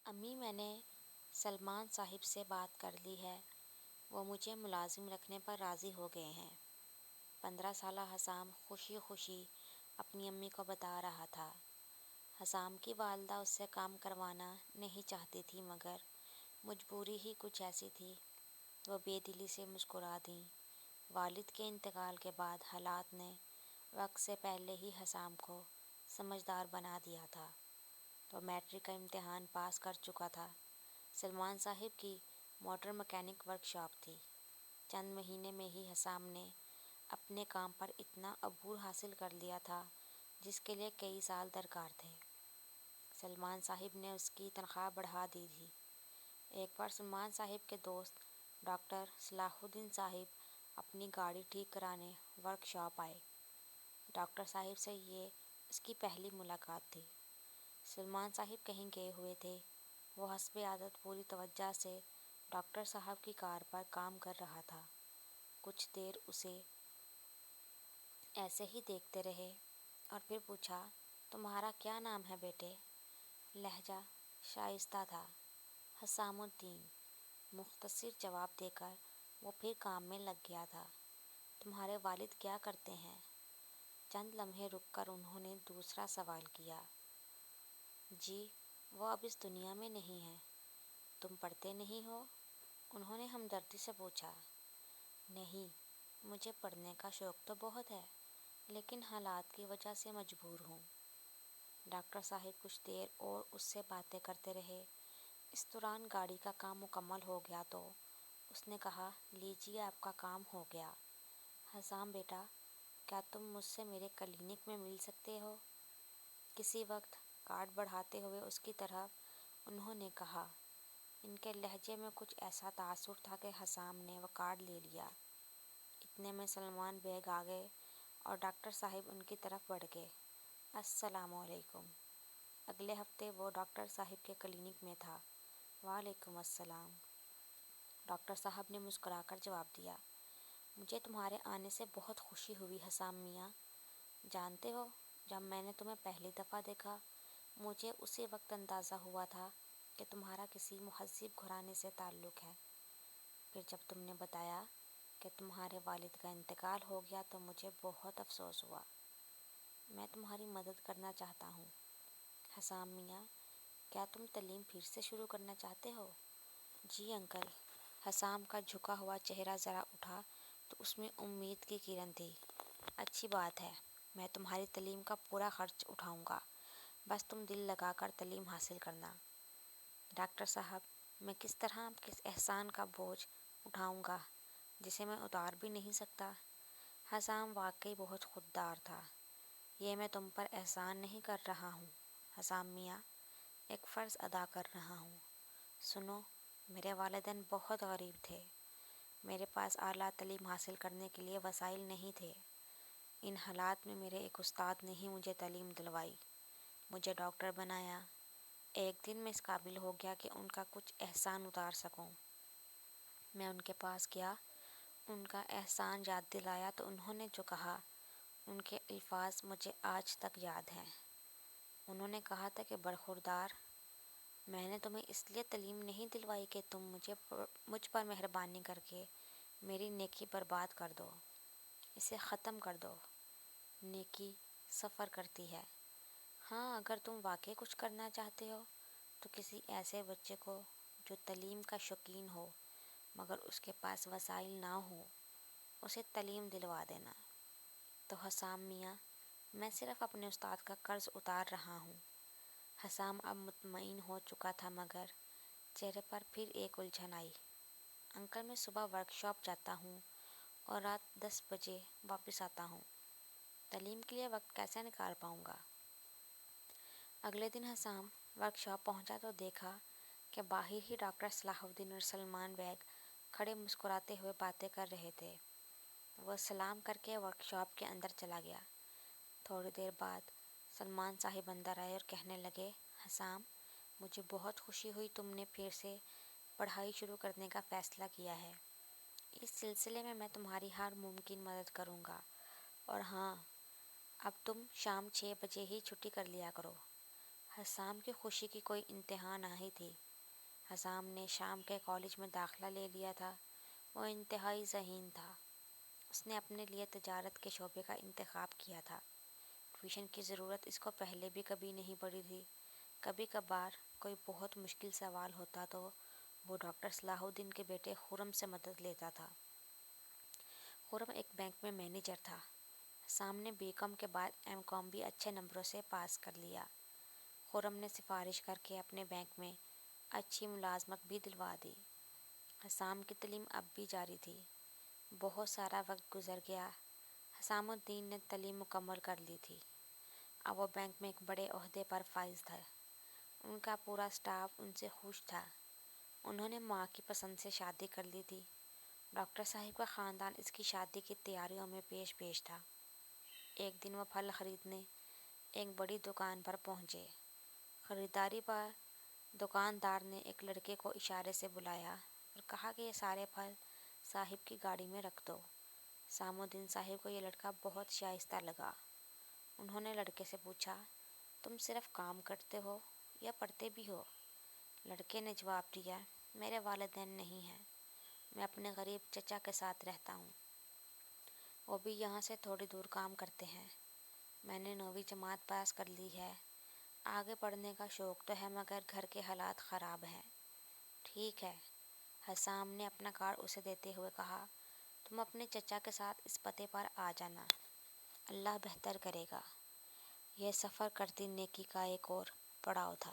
امی، میں نے سلمان صاحب سے بات کر لی ہے۔ وہ مجھے ملازم رکھنے پر راضی ہو گئے ہیں۔ 15 سالہ حسام خوشی خوشی اپنی امی کو بتا رہا تھا۔ حسام کی والدہ اس سے کام کروانا نہیں چاہتی تھی، مگر مجبوری ہی کچھ ایسی تھی۔ وہ بے دلی سے مسکرا دیں۔ والد کے انتقال کے بعد حالات نے وقت سے پہلے ہی حسام کو سمجھدار بنا دیا تھا۔ وہ میٹرک کا امتحان پاس کر چکا تھا۔ سلمان صاحب کی موٹر مکینک ورک شاپ تھی۔ چند مہینے میں ہی حسام نے اپنے کام پر اتنا عبور حاصل کر لیا تھا جس کے لیے کئی سال درکار تھے۔ سلمان صاحب نے اس کی تنخواہ بڑھا دی تھی۔ ایک بار سلمان صاحب کے دوست ڈاکٹر صلاح الدین صاحب اپنی گاڑی ٹھیک کرانے ورک شاپ آئے۔ ڈاکٹر صاحب سے یہ اس کی پہلی ملاقات تھی۔ سلمان صاحب کہیں گئے ہوئے تھے۔ وہ حسب عادت پوری توجہ سے ڈاکٹر صاحب کی کار پر کام کر رہا تھا۔ کچھ دیر اسے ایسے ہی دیکھتے رہے اور پھر پوچھا، تمہارا کیا نام ہے بیٹے؟ لہجہ شائستہ تھا۔ حسام الدین۔ مختصر جواب دے کر وہ پھر کام میں لگ گیا تھا۔ تمہارے والد کیا کرتے ہیں؟ چند لمحے رک کر انہوں نے دوسرا سوال کیا۔ جی، وہ اب اس دنیا میں نہیں ہیں۔ تم پڑھتے نہیں ہو؟ انہوں نے ہمدردی سے پوچھا۔ نہیں، مجھے پڑھنے کا شوق تو بہت ہے، لیکن حالات کی وجہ سے مجبور ہوں۔ ڈاکٹر صاحب کچھ دیر اور اس سے باتیں کرتے رہے۔ اس دوران گاڑی کا کام مکمل ہو گیا تو اس نے کہا، لیجیے آپ کا کام ہو گیا۔ حسام بیٹا، کیا تم مجھ سے میرے کلینک میں مل سکتے ہو؟ کسی وقت کارڈ بڑھاتے ہوئے اس کی طرف انہوں نے کہا۔ ان کے لہجے میں کچھ ایسا تاثر تھا کہ حسام نے وہ کارڈ لے لیا۔ اتنے میں سلمان بیگ آ گئے اور ڈاکٹر صاحب ان کی طرف بڑھ گئے۔ السلام علیکم۔ اگلے ہفتے وہ ڈاکٹر صاحب کے کلینک میں تھا۔ وعلیکم السلام۔ ڈاکٹر صاحب نے مسکرا کر جواب دیا۔ مجھے تمہارے آنے سے بہت خوشی ہوئی حسام میاں۔ جانتے ہو، جب میں نے تمہیں پہلی دفعہ دیکھا، مجھے اسی وقت اندازہ ہوا تھا کہ تمہارا کسی مہذب گھرانے سے تعلق ہے۔ پھر جب تم نے بتایا کہ تمہارے والد کا انتقال ہو گیا تو مجھے بہت افسوس ہوا۔ میں تمہاری مدد کرنا چاہتا ہوں۔ حسام میاں، کیا تم تعلیم پھر سے شروع کرنا چاہتے ہو؟ جی انکل۔ حسام کا جھکا ہوا چہرہ ذرا اٹھا تو اس میں امید کی کرن تھی۔ اچھی بات ہے، میں تمہاری تعلیم کا پورا خرچ اٹھاؤں گا، بس تم دل لگا کر تعلیم حاصل کرنا۔ ڈاکٹر صاحب، میں کس طرح آپ کے احسان کا بوجھ اٹھاؤں گا جسے میں اتار بھی نہیں سکتا؟ حسام واقعی بہت خوددار تھا۔ یہ میں تم پر احسان نہیں کر رہا ہوں حسام میاں، ایک فرض ادا کر رہا ہوں۔ سنو، میرے والدین بہت غریب تھے۔ میرے پاس اعلیٰ تعلیم حاصل کرنے کے لیے وسائل نہیں تھے۔ ان حالات میں میرے ایک استاد نے ہی مجھے تعلیم دلوائی، مجھے ڈاکٹر بنایا۔ ایک دن میں اس قابل ہو گیا کہ ان کا کچھ احسان اتار سکوں۔ میں ان کے پاس گیا، ان کا احسان یاد دلایا تو انہوں نے جو کہا، ان کے الفاظ مجھے آج تک یاد ہیں۔ انہوں نے کہا تھا کہ برخوردار، میں نے تمہیں اس لیے تعلیم نہیں دلوائی کہ تم مجھ پر مہربانی کر کے میری نیکی برباد کر دو، اسے ختم کر دو۔ نیکی سفر کرتی ہے۔ ہاں، اگر تم واقعی کچھ کرنا چاہتے ہو تو کسی ایسے بچے کو جو تعلیم کا شوقین ہو مگر اس کے پاس وسائل نہ ہو، اسے تعلیم دلوا دینا۔ تو حسام میاں، میں صرف اپنے استاد کا قرض اتار رہا ہوں۔ حسام اب مطمئن ہو چکا تھا مگر چہرے پر پھر ایک الجھن آئی۔ انکل، میں صبح ورک شاپ جاتا ہوں اور رات 10 بجے واپس آتا ہوں۔ تعلیم کے لیے وقت کیسے نکال پاؤں گا؟ اگلے دن حسام ورک شاپ پہنچا تو دیکھا کہ باہر ہی ڈاکٹر صلاح الدین اور سلمان بیگ کھڑے مسکراتے ہوئے باتیں کر رہے تھے۔ وہ سلام کر کے ورک شاپ کے اندر چلا گیا۔ تھوڑی دیر بعد سلمان صاحب اندر آئے اور کہنے لگے، حسام، مجھے بہت خوشی ہوئی تم نے پھر سے پڑھائی شروع کرنے کا فیصلہ کیا ہے۔ اس سلسلے میں تمہاری ہر ممکن مدد کروں گا، اور ہاں، اب تم شام 6 بجے ہی چھٹی کر لیا کرو۔ حسام کی خوشی کی کوئی انتہا نہیں تھی۔ حسام نے شام کے کالج میں داخلہ لے لیا تھا۔ وہ انتہائی ذہین تھا۔ اس نے اپنے لیے تجارت کے شعبے کا انتخاب کیا تھا۔ ٹیوشن کی ضرورت اس کو پہلے بھی کبھی نہیں پڑی تھی۔ کبھی کبھار کوئی بہت مشکل سوال ہوتا تو وہ ڈاکٹر صلاح الدین کے بیٹے خرم سے مدد لیتا تھا۔ خرم ایک بینک میں مینیجر تھا۔ حسام نے بی کام کے بعد ایم کام بھی اچھے نمبروں سے پاس کر لیا۔ خرم نے سفارش کر کے اپنے بینک میں اچھی ملازمت بھی دلوا دی۔ حسام کی تعلیم اب بھی جاری تھی۔ بہت سارا وقت گزر گیا۔ حسام الدین نے تعلیم مکمل کر لی تھی۔ اب وہ بینک میں ایک بڑے عہدے پر فائز تھا۔ ان کا پورا اسٹاف ان سے خوش تھا۔ انہوں نے ماں کی پسند سے شادی کر لی تھی۔ ڈاکٹر صاحب کا خاندان اس کی شادی کی تیاریوں میں پیش تھا۔ ایک دن وہ پھل خریدنے ایک بڑی دکان پر پہنچے۔ خریداری پر دکاندار نے ایک لڑکے کو اشارے سے بلایا اور کہا کہ یہ سارے پھل صاحب کی گاڑی میں رکھ دو۔ حسام الدین صاحب کو یہ لڑکا بہت شائستہ لگا۔ انہوں نے لڑکے سے پوچھا، تم صرف کام کرتے ہو یا پڑھتے بھی ہو؟ لڑکے نے جواب دیا، میرے والدین نہیں ہیں، میں اپنے غریب چچا کے ساتھ رہتا ہوں۔ وہ بھی یہاں سے تھوڑی دور کام کرتے ہیں۔ میں نے 9ویں جماعت پاس کر لی ہے۔ آگے پڑھنے کا شوق تو ہے مگر گھر کے حالات خراب ہیں۔ ٹھیک ہے، حسام نے اپنا کارڈ اسے دیتے ہوئے کہا، تم اپنے چچا کے ساتھ اس پتے پر آ جانا، اللہ بہتر کرے گا۔ یہ سفر کرتی نیکی کا ایک اور پڑاؤ تھا۔